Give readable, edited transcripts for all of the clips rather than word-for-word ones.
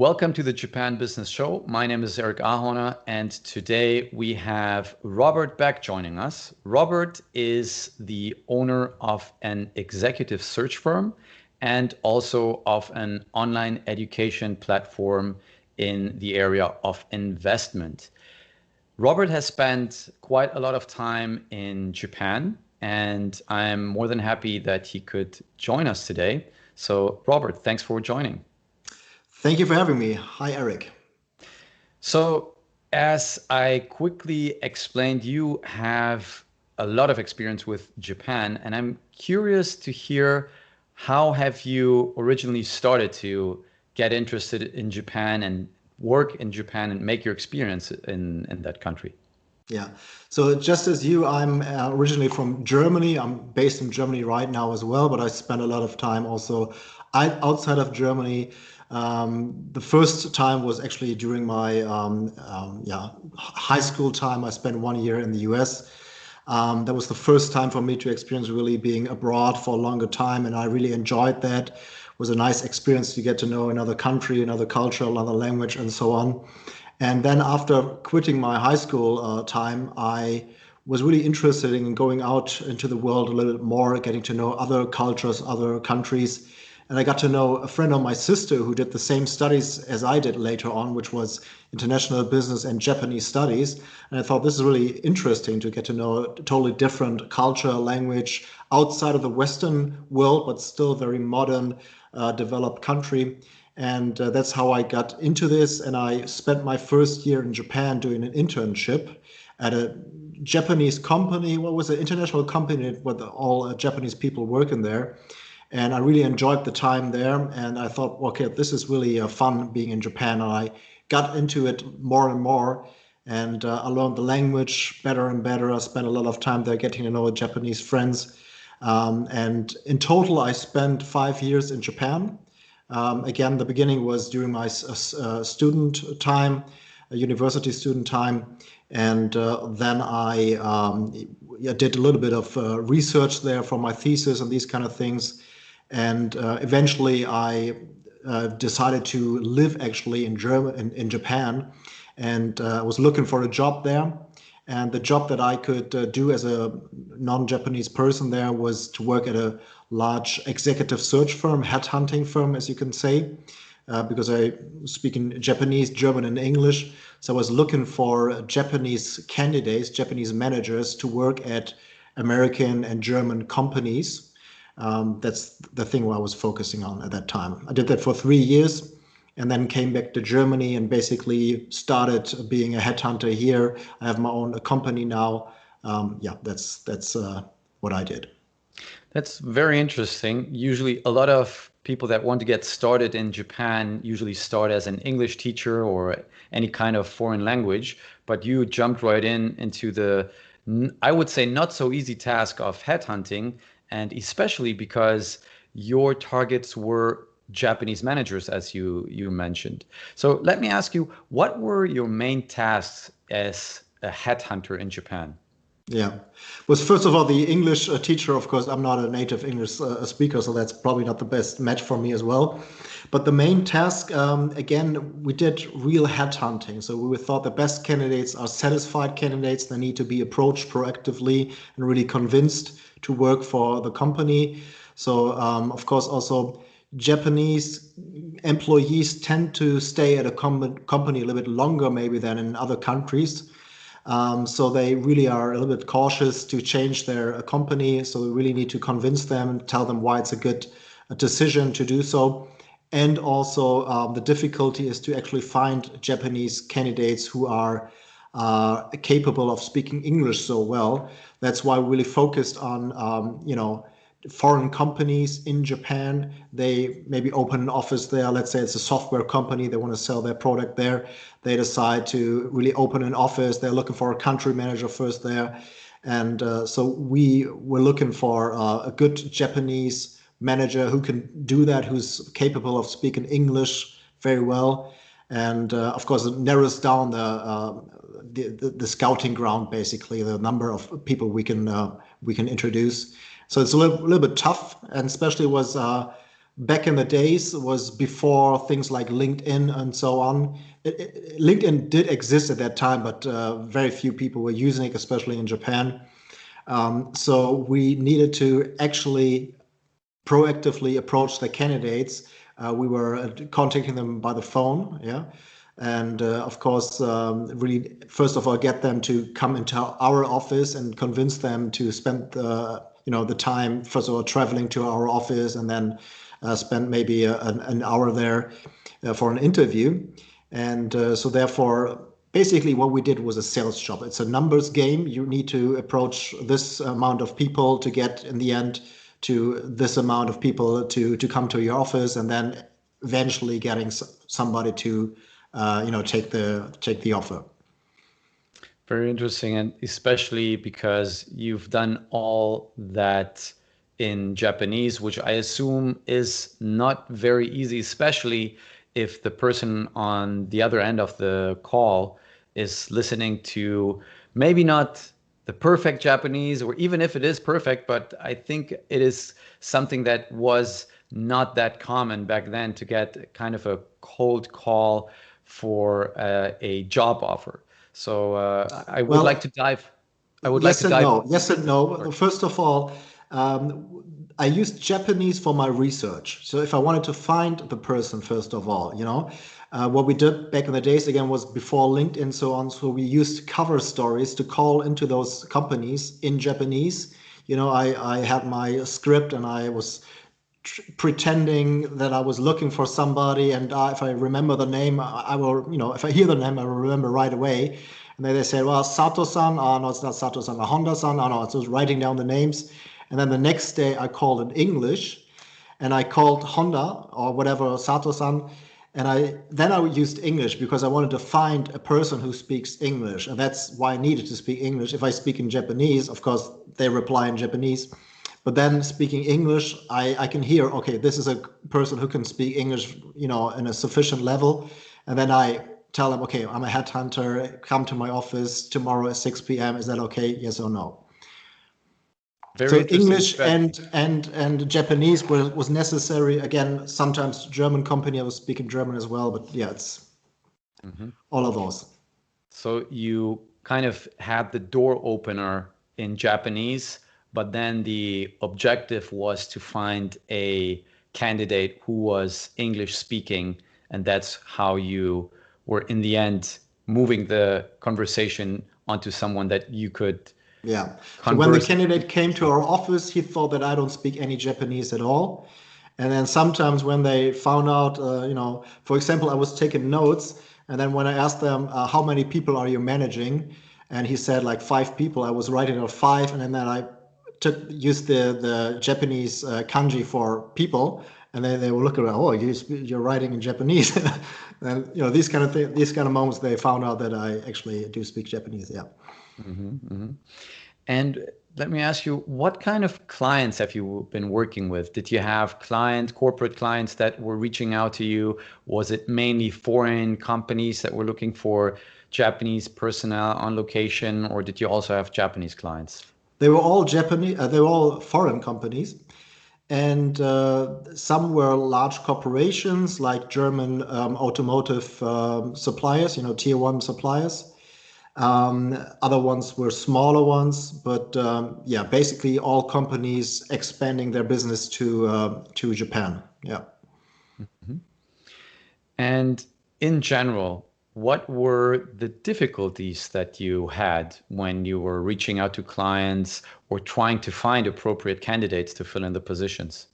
Welcome to the Japan Business Show. My name is Eric Ahona, and today we have Robert Beck joining us. Robert is the owner of an executive search firm and also of an online education platform in the area of investment. Robert has spent quite a lot of time in Japan, and I'm more than happy that he could join us today. So, Robert, thanks for joining. Thank you for having me. Hi, Eric. So, as I quickly explained, you have a lot of experience with Japan, and I'm curious to hear how have you originally started to get interested in Japan and work in Japan and make your experience in that country? Yeah. So just as you, I'm originally from Germany. I'm based in Germany right now as well, but I spent a lot of time also outside of Germany. The first time was actually during my high school time. I spent 1 year in the US. That was the first time for me to experience really being abroad for a longer time, and I really enjoyed that. It was a nice experience to get to know another country, another culture, another language, and so on. And then after quitting my high school time, I was really interested in going out into the world a little bit more, getting to know other cultures, other countries. And I got to know a friend of my sister who did the same studies as I did later on, which was international business and Japanese studies. And I thought this is really interesting to get to know a totally different culture, language outside of the Western world, but still very modern, developed country. And that's how I got into this. And I spent my first year in Japan doing an internship at a Japanese company. What was it? International company where all Japanese people working there. And I really enjoyed the time there. And I thought, okay, this is really fun being in Japan. And I got into it more and more. And I learned the language better and better. I spent a lot of time there getting to know Japanese friends. And in total, I spent 5 years in Japan. Again, the beginning was during my student time, university student time. And then I did a little bit of research there for my thesis and these kind of things. And eventually I decided to live actually in Japan, and was looking for a job there. And the job that I could do as a non-Japanese person there was to work at a large executive search firm, headhunting firm, as you can say, because I speak in Japanese, German, and English. So I was looking for Japanese candidates, Japanese managers to work at American and German companies. That's the thing I was focusing on at that time. I did that for 3 years and then came back to Germany and basically started being a headhunter here. I have my own company now. That's what I did. That's very interesting. Usually, a lot of people that want to get started in Japan usually start as an English teacher or any kind of foreign language, but you jumped right into the, I would say, not so easy task of headhunting, and especially because your targets were Japanese managers, as you mentioned. So let me ask you, what were your main tasks as a headhunter in Japan? Yeah. Was first of all, the English teacher, of course, I'm not a native English speaker, so that's probably not the best match for me as well. But the main task, again, we did real headhunting. So we thought the best candidates are satisfied candidates. They need to be approached proactively and really convinced to work for the company. So, of course, also Japanese employees tend to stay at a company a little bit longer maybe than in other countries. So they really are a little bit cautious to change their company. So we really need to convince them and tell them why it's a good decision to do so. And also the difficulty is to actually find Japanese candidates who are capable of speaking English so well. That's why we really focused on, foreign companies in Japan. They maybe open an office there. Let's say it's a software company. They want to sell their product there. They decide to really open an office. They're looking for a country manager first there. And so we were looking for a good Japanese manager who can do that, who's capable of speaking English very well. And of course, it narrows down the scouting ground, basically, the number of people we can introduce. So it's a little bit tough, and especially was back in the days was before things like LinkedIn and so on. LinkedIn did exist at that time, but very few people were using it, especially in Japan. So we needed to actually proactively approach the candidates. We were contacting them by the phone, yeah, and of course, really first of all get them to come into our office and convince them to spend the time first of all traveling to our office and then spend maybe an hour there for an interview. And so therefore, basically what we did was a sales job. It's a numbers game. You need to approach this amount of people to get in the end to this amount of people to come to your office, and then eventually getting somebody to take the offer. Very interesting, and especially because you've done all that in Japanese, which I assume is not very easy, especially if the person on the other end of the call is listening to maybe not the perfect Japanese, or even if it is perfect, but I think it is something that was not that common back then to get kind of a cold call for a job offer. So I would like to Well, dive. I would like yes to and dive. no. Yes and Sorry. no. First of all, I used Japanese for my research. So if I wanted to find the person, first of all, what we did back in the days again was before LinkedIn, so on. So we used cover stories to call into those companies in Japanese. I had my script and I was pretending that I was looking for somebody, and if I remember the name, I will, if I hear the name, I will remember right away. And then they say, well, Sato-san, oh no, it's not Sato-san, or Honda-san, oh no, it's just writing down the names. And then the next day I called in English, and I called Honda or whatever, Sato-san, and I used English because I wanted to find a person who speaks English, and that's why I needed to speak English. If I speak in Japanese, of course, they reply in Japanese. But then speaking English, I can hear, okay, this is a person who can speak English, in a sufficient level. And then I tell them, okay, I'm a headhunter, come to my office tomorrow at 6 p.m. Is that okay? Yes or no? Very So interesting English strategy. and Japanese was necessary. Again, sometimes German company, I was speaking German as well, but yeah, it's Mhm. all of those. So you kind of had the door opener in Japanese, but then the objective was to find a candidate who was English speaking, and that's how you were in the end moving the conversation onto someone that you could Yeah. So when the converse in candidate came to English with. our office, he thought that I don't speak any Japanese at all. And then sometimes when they found out, for example, I was taking notes, and then when I asked them, how many people are you managing? And he said like 5 people, I was writing out five, and then I used the Japanese kanji for people, and then they were looking at, oh, you're writing in Japanese. And these kind of things, these kind of moments, they found out that I actually do speak Japanese. Yeah. Mhm, mhm. And let me ask you, what kind of clients have you been working with? Did you have corporate clients that were reaching out to you? Was it mainly foreign companies that were looking for Japanese personnel on location, or did you also have Japanese clients? They were all Japanese, they were all foreign companies. And some were large corporations like German automotive suppliers, tier one suppliers. Other ones were smaller ones, but yeah, basically all companies expanding their business to Japan. Yeah. Mhm. And in general, what were the difficulties that you had when you were reaching out to clients or trying to find appropriate candidates to fill in the positions?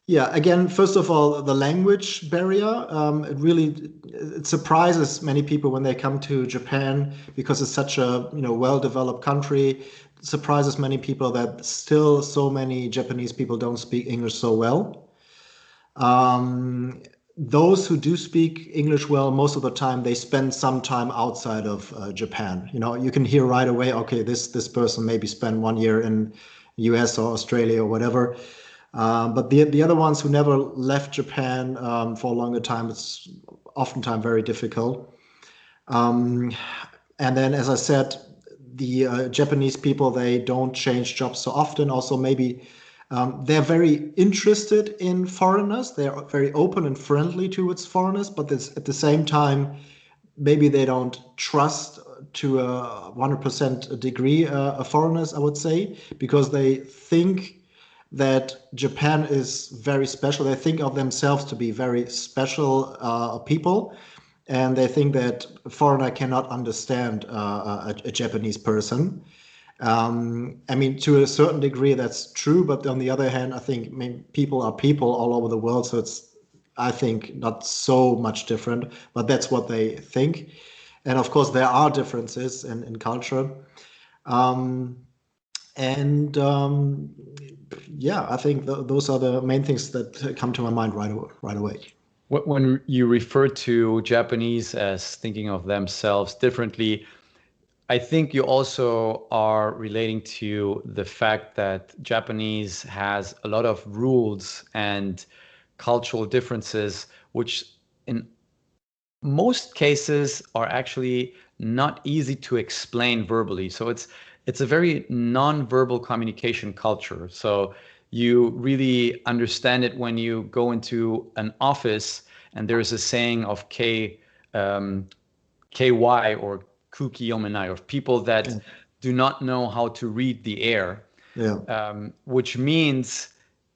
Yeah, again, first of all, the language barrier. It surprises many people when they come to Japan because it's such a well-developed country. It surprises many people that still so many Japanese people don't speak English so well. Um, those who do speak English well, most of the time they spend some time outside of Japan. You can hear right away, okay, this person maybe spent 1 year in US or Australia or whatever. But the other ones who never left Japan for a longer time, it's oftentimes very difficult. Um, and then, as I said, the Japanese people, they don't change jobs so often. Also, maybe They're very interested in foreigners. They are very open and friendly towards foreigners, but at the same time, maybe they don't trust to a 100% degree foreigners, I would say, because they think that Japan is very special. They think of themselves to be very special people, and they think that a foreigner cannot understand a Japanese person. I mean, to a certain degree, that's true. But on the other hand, I think, I mean, people are people all over the world. So it's, I think, not so much different, but that's what they think. And of course, there are differences in culture. Um, and yeah, I think those are the main things that come to my mind right away. When you refer to Japanese as thinking of themselves differently, I think you also are relating to the fact that Japanese has a lot of rules and cultural differences, which in most cases are actually not easy to explain verbally. So it's a very non-verbal communication culture. So you really understand it when you go into an office and there's a saying of KY or kuki yomenai, of people that Yeah, do not know how to read the air, yeah, which means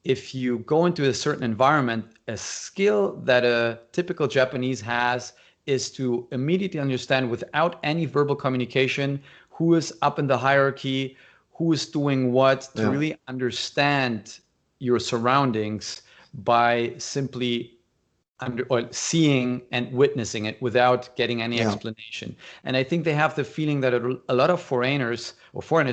if you go into a certain environment, a skill that a typical Japanese has is to immediately understand without any verbal communication who is up in the hierarchy, who is doing what, to yeah, really understand your surroundings by simply or seeing and witnessing it without getting any yeah, explanation. And I think they have the feeling that a lot of foreigners,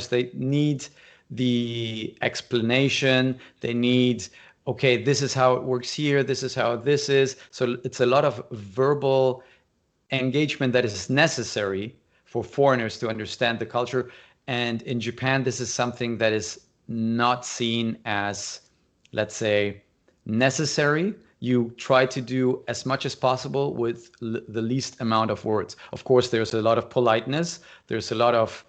they need the explanation. They need, okay, this is how it works here. This is how this is. So it's a lot of verbal engagement that is necessary for foreigners to understand the culture. And in Japan, this is something that is not seen as, let's say, necessary. You try to do as much as possible with the least amount of words. Of course, there's a lot of politeness, there's a lot of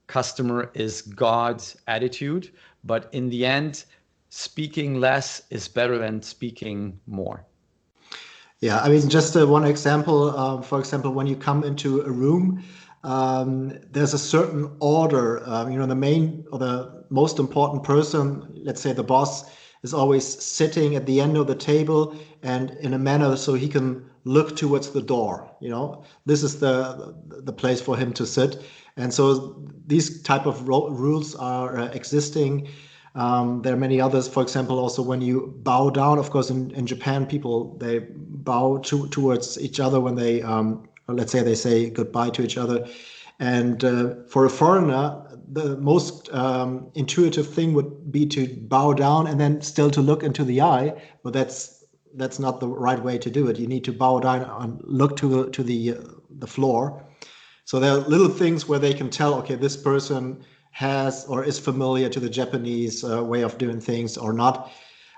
customer is God's attitude, but in the end, speaking less is better than speaking more. yeah. I mean, just one example. For example, when you come into a room, there's a certain order. You know, the main or the most important person, let's say the boss, is always sitting at the end of the table and in a manner so he can look towards the door. You know, this is the place for him to sit. And so these type of rules are existing. There are many others. For example, also when you bow down, of course, in Japan, people they bow towards each other when they, or let's say, they say goodbye to each other. And for a foreigner, the most intuitive thing would be to bow down and then still to look into the eye. But that's not the right way to do it. You need to bow down and look to the floor. So there are little things where they can tell, okay, this person has or is familiar to the Japanese way of doing things or not.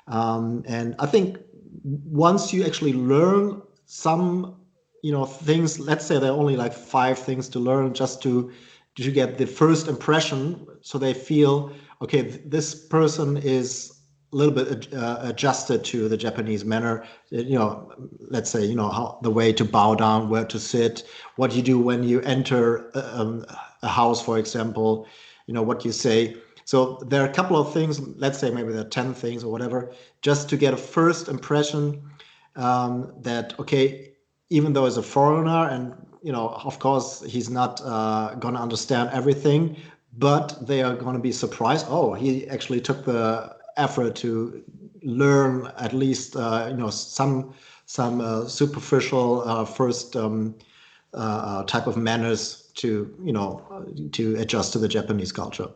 And I think once you actually learn some, you know, things, let's say there are only like 5 things to learn just to get the first impression, so they feel, okay, this person is a little bit adjusted to the Japanese manner. You know, let's say, you know, how the way to bow down, where to sit, what you do when you enter a house, for example, you know, what you say. So there are a couple of things, let's say maybe there are 10 things or whatever, just to get a first impression that, okay, even though he's a foreigner and, you know, of course, he's not going to understand everything, but they are going to be surprised. Oh, he actually took the effort to learn at least, you know, some superficial first type of manners to, you know, to adjust to the Japanese culture.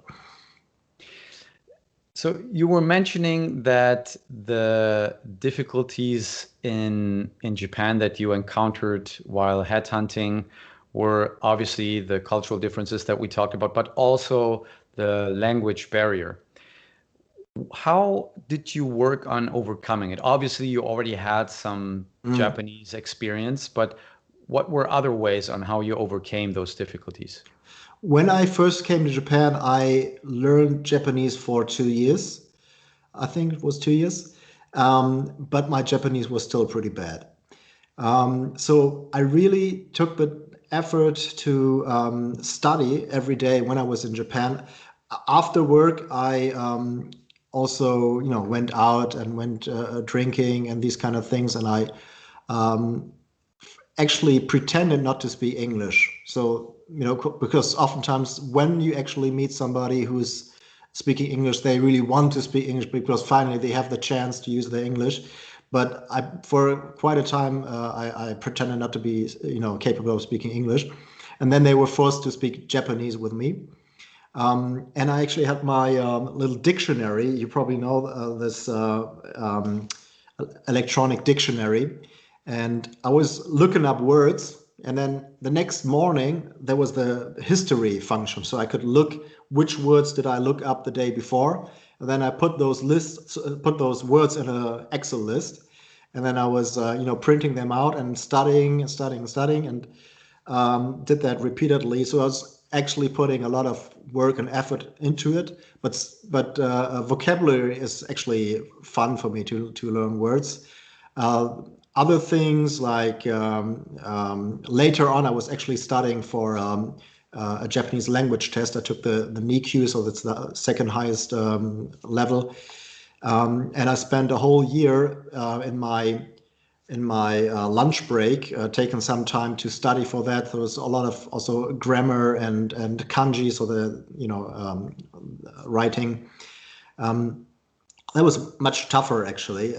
So you were mentioning that the difficulties in Japan that you encountered while headhunting were obviously the cultural differences that we talked about, but also the language barrier. How did you work on overcoming it? Obviously, you already had some Mm. Japanese experience, but what were other ways on how you overcame those difficulties? When I first came to Japan, I learned Japanese for 2 years. I think it was 2 years. But my Japanese was still pretty bad. So I really took the effort to study every day when I was in Japan. After work, I also, went out and went drinking and these kind of things, and I actually pretended not to speak English. So, because oftentimes when you actually meet somebody who's speaking English, they really want to speak English because finally they have the chance to use their English. But for quite a time, I pretended not to be, capable of speaking English. And then they were forced to speak Japanese with me. And I actually had my little dictionary. You probably know this electronic dictionary. And I was looking up words. And then the next morning, there was the history function. So I could look which words did I look up the day before. And then I put those words in an Excel list. And then I was, printing them out and studying, and did that repeatedly. So I was actually putting a lot of work and effort into it. But vocabulary is actually fun for me to learn words. Other things like later on, I was actually studying for a Japanese language test. I took the NIKU, so that's the second highest level, and I spent a whole year in my lunch break, taking some time to study for that. There was a lot of also grammar and kanji, so the writing. That was much tougher actually.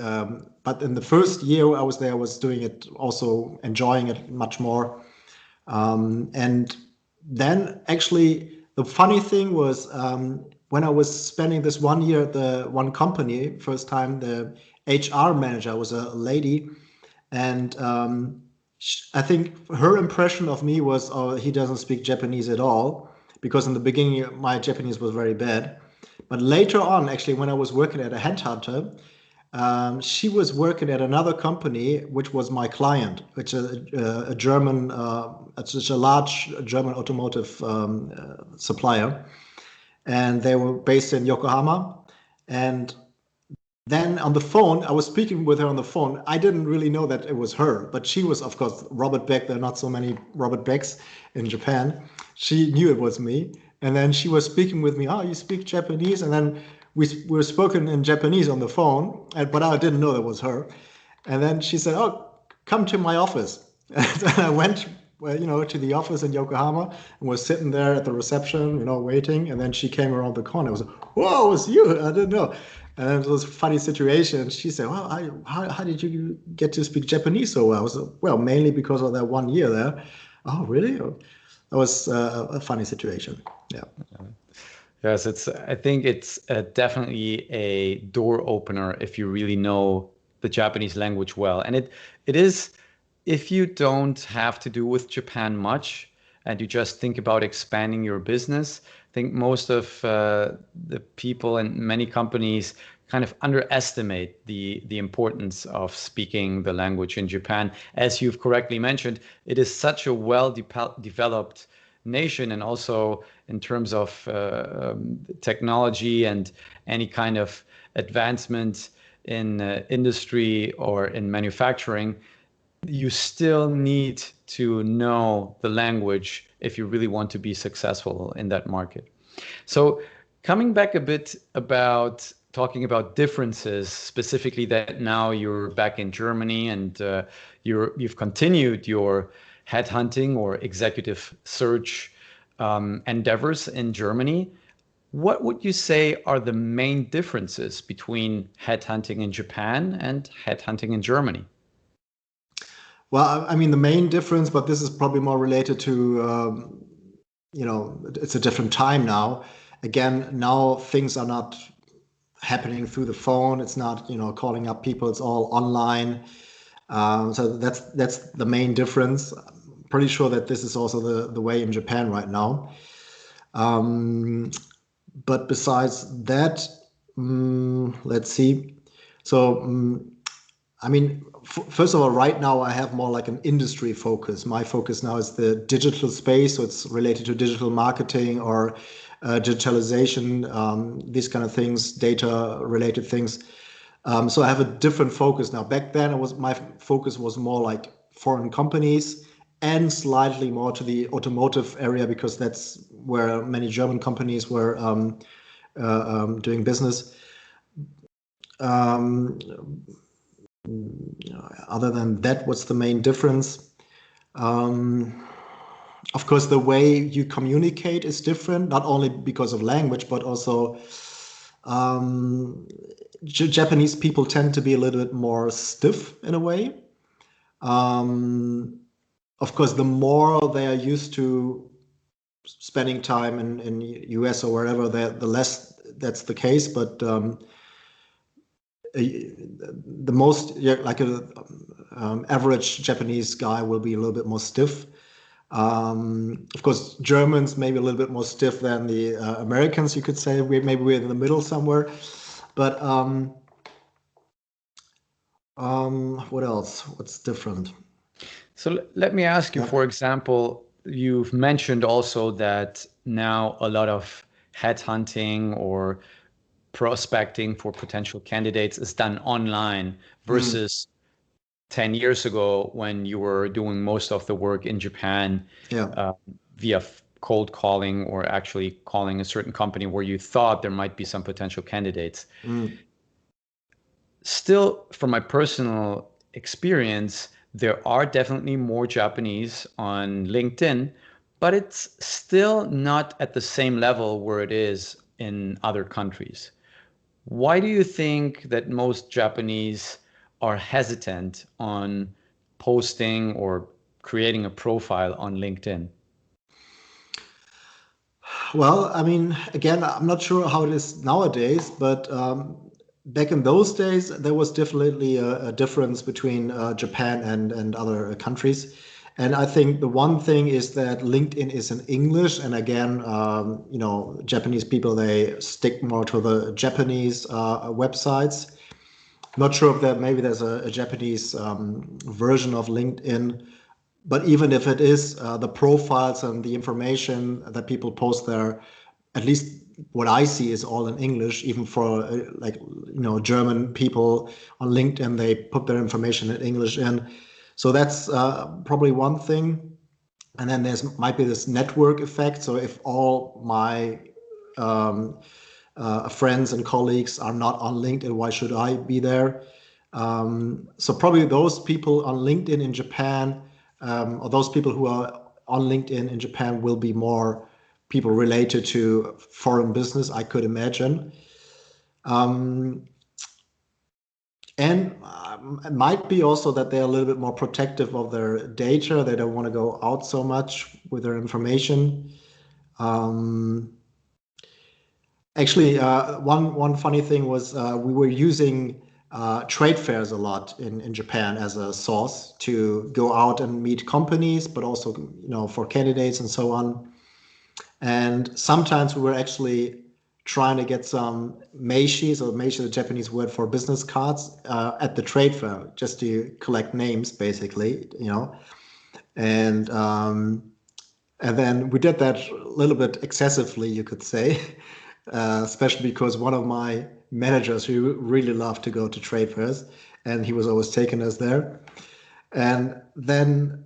But in the first year I was there, I was doing it, also enjoying it much more. And then actually the funny thing was, when I was spending this 1 year at the one company, first time, the HR manager was a lady, and I think her impression of me was, oh, he doesn't speak Japanese at all, because in the beginning my Japanese was very bad. But later on, actually, when I was working at a headhunter, she was working at another company, which was my client, which is a German, it's a large German automotive supplier, and they were based in Yokohama. And then on the phone, I was speaking with her on the phone. I didn't really know that it was her, but she was, of course, Robert Beck. There are not so many Robert Becks in Japan. She knew it was me. And then she was speaking with me. Oh, you speak Japanese? And then we were spoken in Japanese on the phone, but I didn't know that was her. And then she said, oh, come to my office. And I went, well, to the office in Yokohama, and was sitting there at the reception, waiting. And then she came around the corner. I was like, whoa, it was you. I didn't know. And it was a funny situation. She said, well, how did you get to speak Japanese so well? I was like, well, mainly because of that 1 year there. Oh, really? Oh, that was a funny situation. Yeah. Yes, I think it's definitely a door opener if you really know the Japanese language well. And it is, if you don't have to do with Japan much and you just think about expanding your business, I think most of the people and many companies kind of underestimate the importance of speaking the language in Japan. As you've correctly mentioned, it is such a well-developed nation, and also in terms of technology and any kind of advancement in industry or in manufacturing, you still need to know the language if you really want to be successful in that market. So coming back a bit about talking about differences, specifically that now you're back in Germany and you've continued your headhunting or executive search endeavors in Germany. What would you say are the main differences between headhunting in Japan and headhunting in Germany? Well, I mean, the main difference, but this is probably more related to, it's a different time now. Again, now things are not happening through the phone. It's not, calling up people. It's all online. So that's the main difference. I'm pretty sure that this is also the way in Japan right now. But besides that, let's see. So, I mean, first of all, right now I have more like an industry focus. My focus now is the digital space, so it's related to digital marketing or digitalization, these kind of things, data related things. So I have a different focus now. Back then, my focus was more like foreign companies and slightly more to the automotive area because that's where many German companies were doing business. Other than that, what's the main difference? Of course, the way you communicate is different, not only because of language, but also Japanese people tend to be a little bit more stiff in a way. Of course, the more they are used to spending time in US or wherever, the less that's the case. But the most, like a average Japanese guy will be a little bit more stiff. Of course, Germans maybe a little bit more stiff than the Americans, you could say. Maybe we're in the middle somewhere. But what else? What's different? So let me ask you, for example, you've mentioned also that now a lot of headhunting or prospecting for potential candidates is done online versus 10 years ago when you were doing most of the work in Japan via cold calling or actually calling a certain company where you thought there might be some potential candidates. Still, from my personal experience, there are definitely more Japanese on LinkedIn, but it's still not at the same level where it is in other countries. Why do you think that most Japanese are hesitant on posting or creating a profile on LinkedIn? Well, I mean, again, I'm not sure how it is nowadays, but back in those days, there was definitely a difference between Japan and other countries. And I think the one thing is that LinkedIn is in English. And again, Japanese people, they stick more to the Japanese websites. Not sure if maybe there's a Japanese version of LinkedIn. But even if it is, the profiles and the information that people post there, at least what I see is all in English. Even for German people on LinkedIn, they put their information in English in. So that's probably one thing. And then might be this network effect. So if all my friends and colleagues are not on LinkedIn, why should I be there? So probably those people on LinkedIn in Japan, or those people who are on LinkedIn in Japan will be more people related to foreign business, I could imagine. And it might be also that they're a little bit more protective of their data. They don't want to go out so much with their information. Actually, one funny thing was we were using trade fairs a lot in Japan as a source to go out and meet companies, but also for candidates and so on. And sometimes we were actually trying to get some meishis, or meishi, the Japanese word for business cards, at the trade fair, just to collect names, basically, And then we did that a little bit excessively, you could say, especially because one of my managers who really loved to go to trade fairs, and he was always taking us there. And then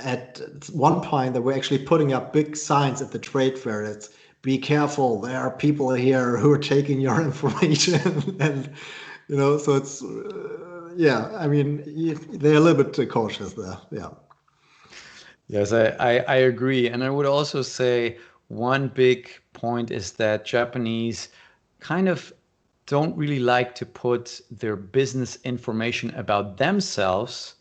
at one point, they were actually putting up big signs at the trade fair. It's "Be careful! There are people here who are taking your information," and so it's I mean, they're a little bit cautious there. Yeah. Yes, I agree. And I would also say one big point is that Japanese kind of don't really like to put their business information about themselves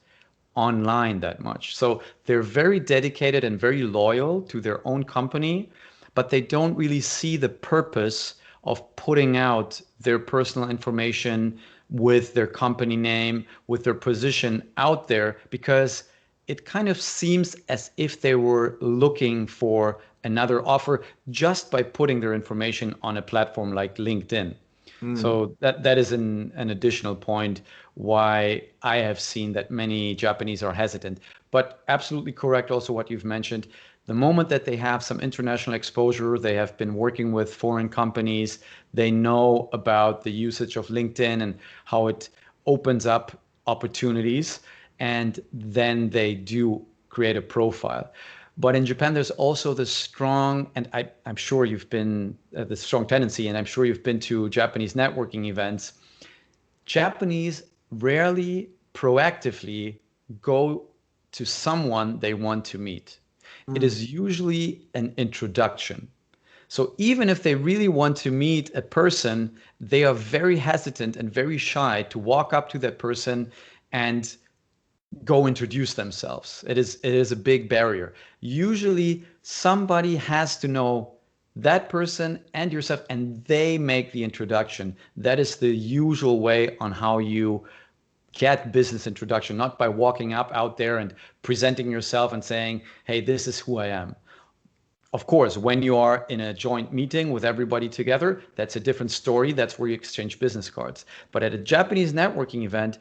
online that much. So they're very dedicated and very loyal to their own company, but they don't really see the purpose of putting out their personal information with their company name, with their position out there, because it kind of seems as if they were looking for another offer just by putting their information on a platform like LinkedIn. So that is an additional point why I have seen that many Japanese are hesitant. But absolutely correct also what you've mentioned. The moment that they have some international exposure, they have been working with foreign companies, they know about the usage of LinkedIn and how it opens up opportunities, and then they do create a profile. But in Japan, there's also the strong, and I'm sure you've been, the strong tendency, and I'm sure you've been to Japanese networking events. Japanese rarely proactively go to someone they want to meet. It Mm. is usually an introduction. So even if they really want to meet a person, they are very hesitant and very shy to walk up to that person and go introduce themselves. It is a big barrier. Usually somebody has to know that person and yourself, and they make the introduction. That is the usual way on how you get business introduction, not by walking up out there and presenting yourself and saying, hey, this is who I am. Of course, when you are in a joint meeting with everybody together, that's a different story. That's where you exchange business cards. But at a Japanese networking event,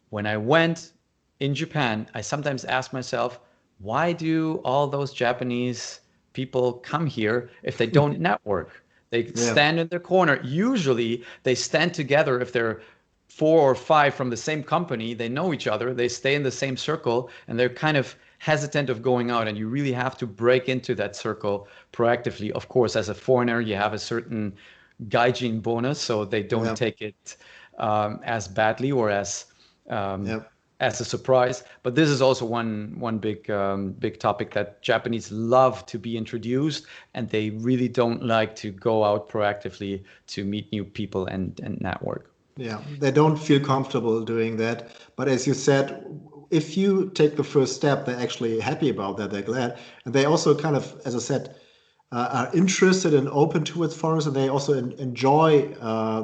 when I went in Japan, I sometimes ask myself, why do all those Japanese people come here if they don't network? They Yeah. stand in their corner. Usually, they stand together if they're four or five from the same company. They know each other. They stay in the same circle, and they're kind of hesitant of going out. And you really have to break into that circle proactively. Of course, as a foreigner, you have a certain gaijin bonus, so they don't Yeah. take it as badly or um, Yeah. as a surprise. But this is also one big topic that Japanese love to be introduced, and they really don't like to go out proactively to meet new people and network. Yeah, they don't feel comfortable doing that. But as you said, if you take the first step, they're actually happy about that. They're glad. And they also kind of, as I said, are interested and open towards foreigners, and they also enjoy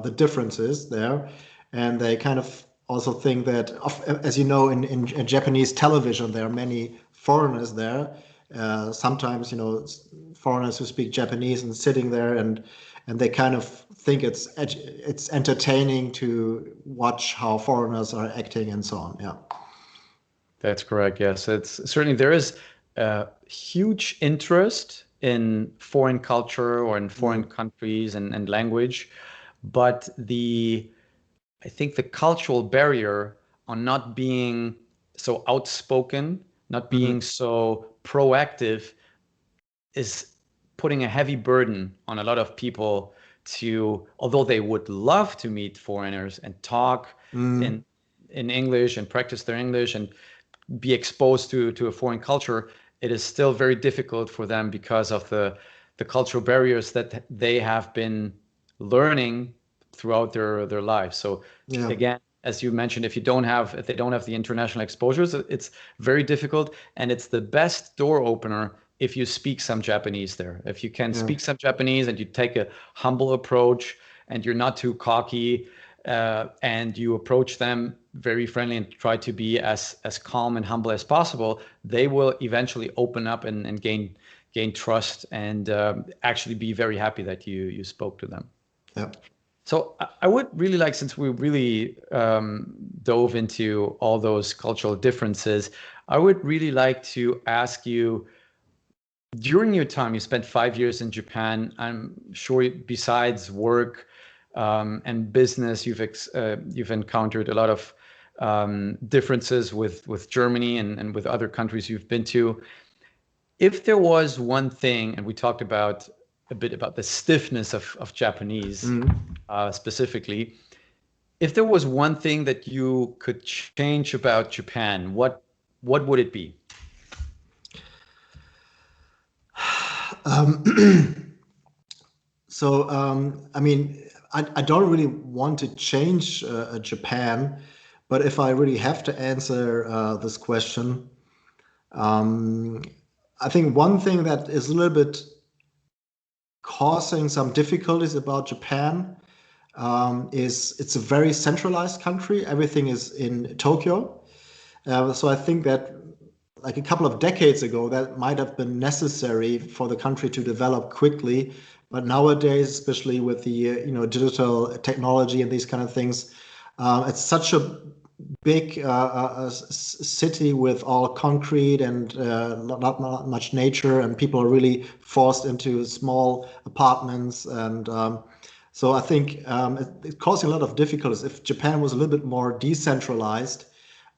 the differences there. And they kind of also think that, as you know, in Japanese television, there are many foreigners there. Sometimes, foreigners who speak Japanese and sitting there, and they kind of think it's entertaining to watch how foreigners are acting and so on. Yeah. That's correct. Yes, it's certainly there is a huge interest in foreign culture or in foreign Mm. countries and language, but I think the cultural barrier on not being so outspoken, not being Mm. so proactive is putting a heavy burden on a lot of people to, although they would love to meet foreigners and talk Mm. in in English and practice their English and be exposed to a foreign culture, it is still very difficult for them because of the cultural barriers that they have been learning throughout their lives. So Yeah. again, as you mentioned, if they don't have the international exposures, it's very difficult, and it's the best door opener if you speak some Japanese there. If you can Yeah. speak some Japanese and you take a humble approach and you're not too cocky, and you approach them very friendly and try to be as calm and humble as possible, they will eventually open up and gain trust and actually be very happy that you spoke to them. Yeah. So I would really like, since we really dove into all those cultural differences, I would really like to ask you, during your time, you spent 5 years in Japan. I'm sure besides work and business, you've encountered a lot of differences with Germany and with other countries you've been to. If there was one thing, and we talked about a bit about the stiffness of Japanese Mm. specifically, if there was one thing that you could change about Japan, what would it be? Um, I mean, I don't really want to change Japan, but if I really have to answer this question, um, I think one thing that is a little bit causing some difficulties about Japan is it's a very centralized country. Everything is in Tokyo. So I think that like a couple of decades ago, that might have been necessary for the country to develop quickly. But nowadays, especially with the digital technology and these kind of things, it's such a big city with all concrete and not much nature, and people are really forced into small apartments. And so I think it's causing a lot of difficulties. If Japan was a little bit more decentralized,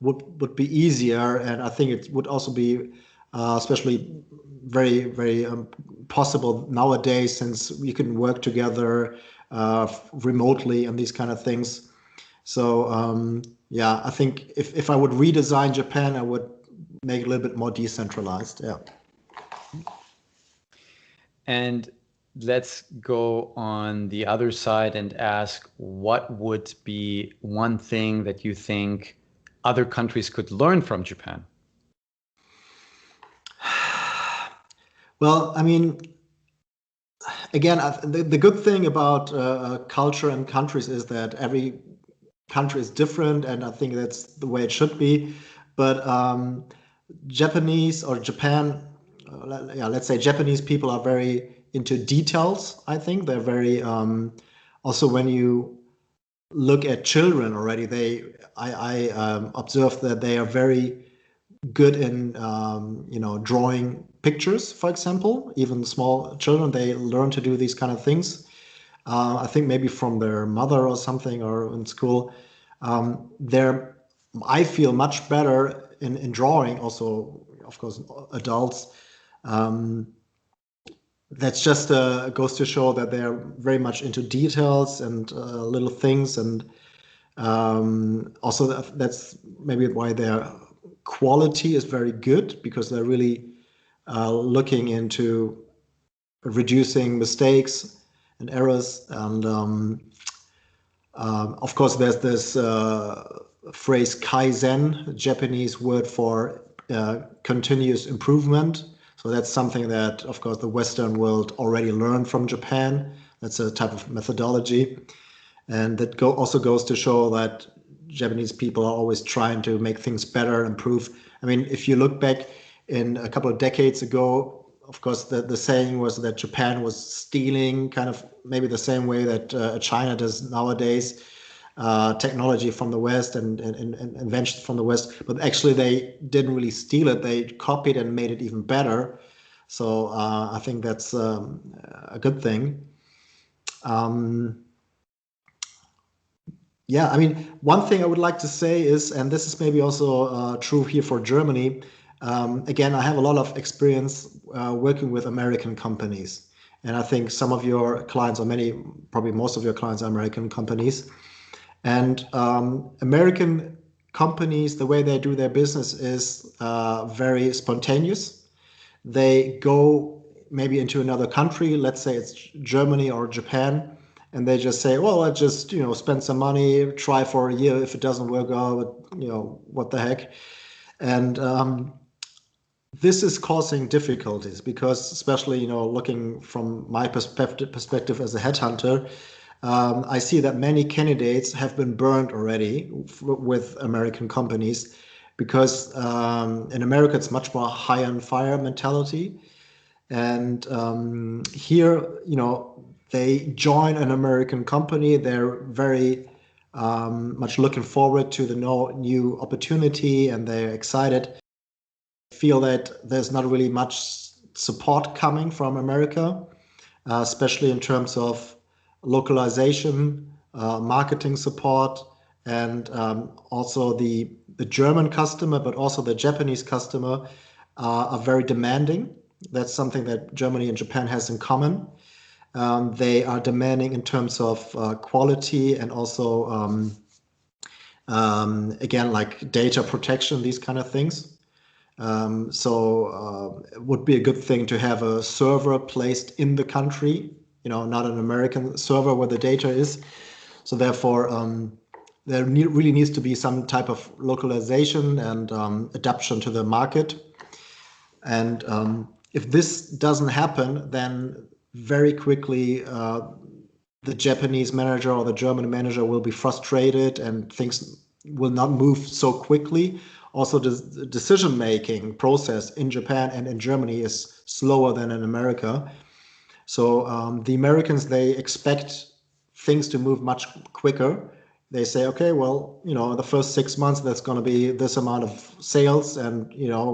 would be easier, and I think it would also be especially very possible nowadays, since you can work together remotely and these kind of things. So yeah, I think if I would redesign Japan, I would make it a little bit more decentralized. Yeah. And let's go on the other side and ask, what would be one thing that you think other countries could learn from Japan? Well, I mean, again, the good thing about culture and countries is that every country is different, and I think that's the way it should be. But Japanese or Japan, yeah, let's say Japanese people are very into details. I think they're very also when you look at children already, I observed that they are very good in drawing pictures, for example. Even small children, they learn to do these kind of things. I think maybe from their mother or something, or in school. They're, I feel, much better in drawing. Also, of course, adults. That's just goes to show that they're very much into details and little things, and also that's maybe why their quality is very good, because they're really looking into reducing mistakes and errors. And of course, there's this phrase kaizen, Japanese word for continuous improvement. So that's something that, of course, the Western world already learned from Japan. That's a type of methodology. And that also goes to show that Japanese people are always trying to make things better, improve. I mean, if you look back in a couple of decades ago, of course, the saying was that Japan was stealing, kind of maybe the same way that China does nowadays, technology from the West and inventions from the West. But actually, they didn't really steal it. They copied and made it even better. So I think that's a good thing. Yeah, I mean, one thing I would like to say is, and this is maybe also true here for Germany. Again, I have a lot of experience working with American companies, and I think some of your clients, or many, probably most of your clients, are American companies. And American companies, the way they do their business is very spontaneous. They go maybe into another country, let's say it's Germany or Japan, and they just say, well, let's just spend some money, try for a year. If it doesn't work out, what the heck. And this is causing difficulties, because especially looking from my perspective as a headhunter, I see that many candidates have been burned already with American companies, because in America it's much more hire and fire mentality. And here, they join an American company. They're very much looking forward to the new opportunity, and they're excited. Feel that there's not really much support coming from America, especially in terms of localization, marketing support, and also the German customer, but also the Japanese customer are very demanding. That's something that Germany and Japan has in common. They are demanding in terms of quality, and also, again, like data protection, these kind of things. So it would be a good thing to have a server placed in the country, not an American server where the data is. So therefore, there really needs to be some type of localization and adaptation to the market. And if this doesn't happen, then very quickly the Japanese manager or the German manager will be frustrated, and things will not move so quickly. Also, the decision-making process in Japan and in Germany is slower than in America. So the Americans, they expect things to move much quicker. they say, okay, well, the first 6 months, that's going to be this amount of sales, and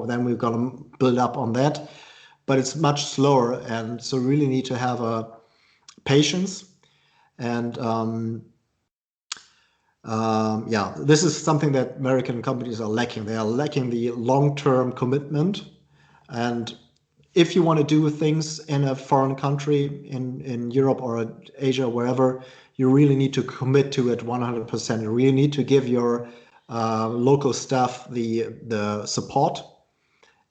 then we're going to build up on that. But it's much slower, and so really need to have a patience. And yeah, this is something that American companies are lacking. They are lacking the long-term commitment. And if you want to do things in a foreign country, in Europe or Asia, wherever, you really need to commit to it 100%. You really need to give your local staff the support.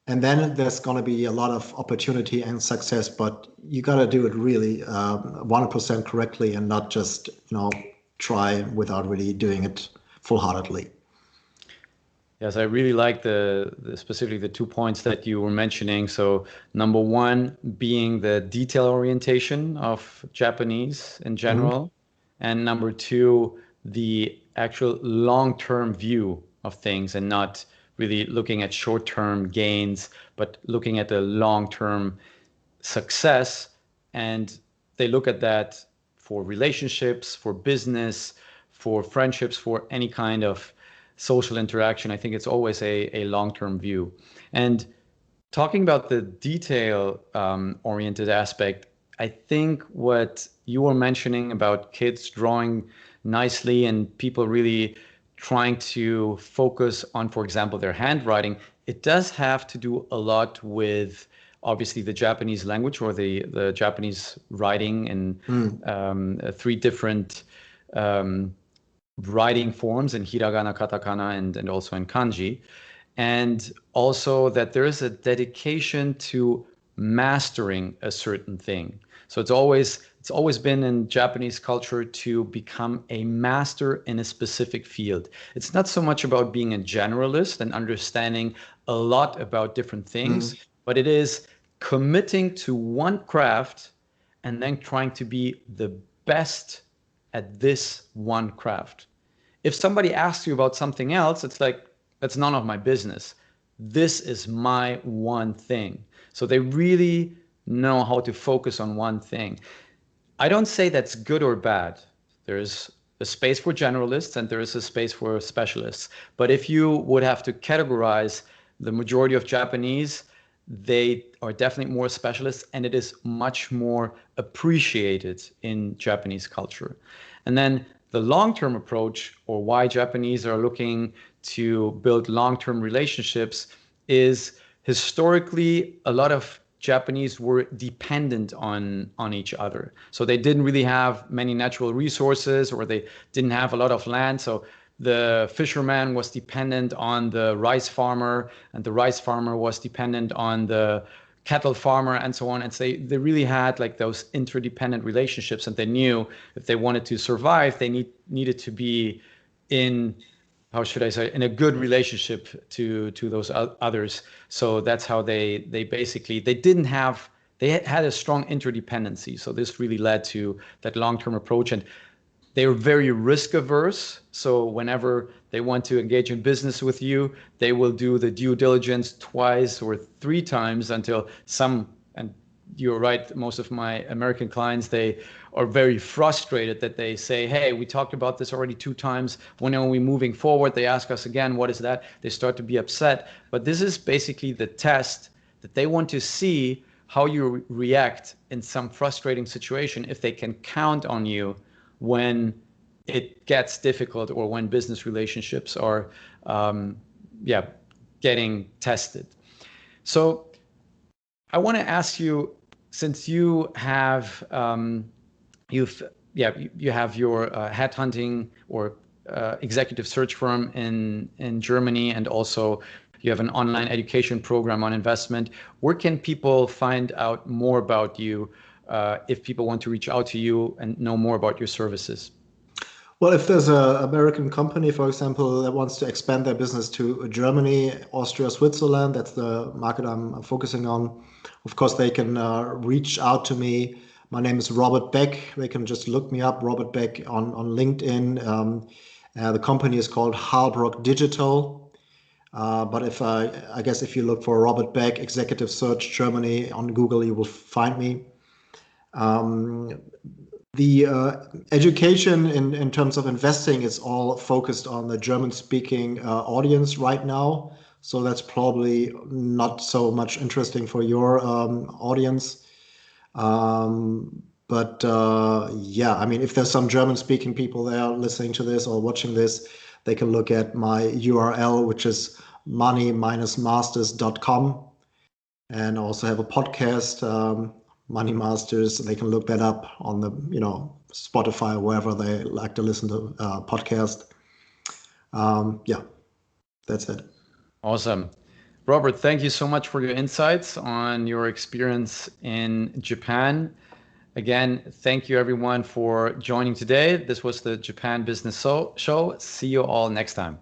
And then there's going to be a lot of opportunity and success, but you got to do it really 100% correctly, and not just try without really doing it full-heartedly. Yes, I really like specifically the 2 points that you were mentioning. So number one being the detail orientation of Japanese in Mhm. general, and number two, the actual long-term view of things and not really looking at short-term gains, but looking at the long-term success. And they look at that for relationships, for business, for friendships, for any kind of social interaction. I think it's always a long-term view. And talking about the detail oriented aspect, I think what you were mentioning about kids drawing nicely and people really trying to focus on, for example, their handwriting, it does have to do a lot with obviously the Japanese language or the Japanese writing in Mm. three different um, writing forms in hiragana, katakana, and also in kanji. And also that there is a dedication to mastering a certain thing. So it's always been in Japanese culture to become a master in a specific field. It's not so much about being a generalist and understanding a lot about different Mm. things, but it is committing to one craft and then trying to be the best at this one craft. If somebody asks you about something else, it's like, that's none of my business. This is my one thing. So they really know how to focus on one thing. I don't say that's good or bad. There's a space for generalists and there is a space for specialists. But if you would have to categorize the majority of Japanese, they are definitely more specialists and it is much more appreciated in Japanese culture. And then the long-term approach, or why Japanese are looking to build long-term relationships, is historically a lot of Japanese were dependent on each other. So they didn't really have many natural resources, or they didn't have a lot of land. So the fisherman was dependent on the rice farmer, and the rice farmer was dependent on the cattle farmer, and so on. And so they really had like those interdependent relationships, and they knew if they wanted to survive, they needed to be in, how should I say, in a good relationship to those others. So that's how they basically, they didn't have, they had a strong interdependency. So this really led to that long-term approach. And they were very risk averse. So whenever they want to engage in business with you, they will do the due diligence twice or three times until some, and you're right, most of my American clients, they are very frustrated that they say, hey, we talked about this already 2 times. When are we moving forward? They ask us again, what is that? They start to be upset. But this is basically the test that they want to see how you react in some frustrating situation, if they can count on you when it gets difficult or when business relationships are, yeah, getting tested. So I want to ask you, since you have you've yeah you have your headhunting or executive search firm in Germany, and also you have an online education program on investment. Where can people find out more about you if people want to reach out to you and know more about your services? Well, if there's an American company, for example, that wants to expand their business to Germany, Austria, Switzerland, that's the market I'm focusing on. Of course, they can reach out to me. My name is Robert Beck. They can just look me up, Robert Beck, on LinkedIn. The company is called Harbrock Digital. But I guess if you look for Robert Beck Executive Search Germany on Google, you will find me. The education in terms of investing is all focused on the German-speaking audience right now. So that's probably not so much interesting for your audience. But yeah, I mean, if there's some German-speaking people there listening to this or watching this, they can look at my URL, which is money-masters.com, and also have a podcast, Money Masters. They can look that up on the, Spotify or wherever they like to listen to podcast. Yeah, that's it. Awesome. Robert, thank you so much for your insights on your experience in Japan. Again, thank you everyone for joining today. This was the Japan Business Show. See you all next time.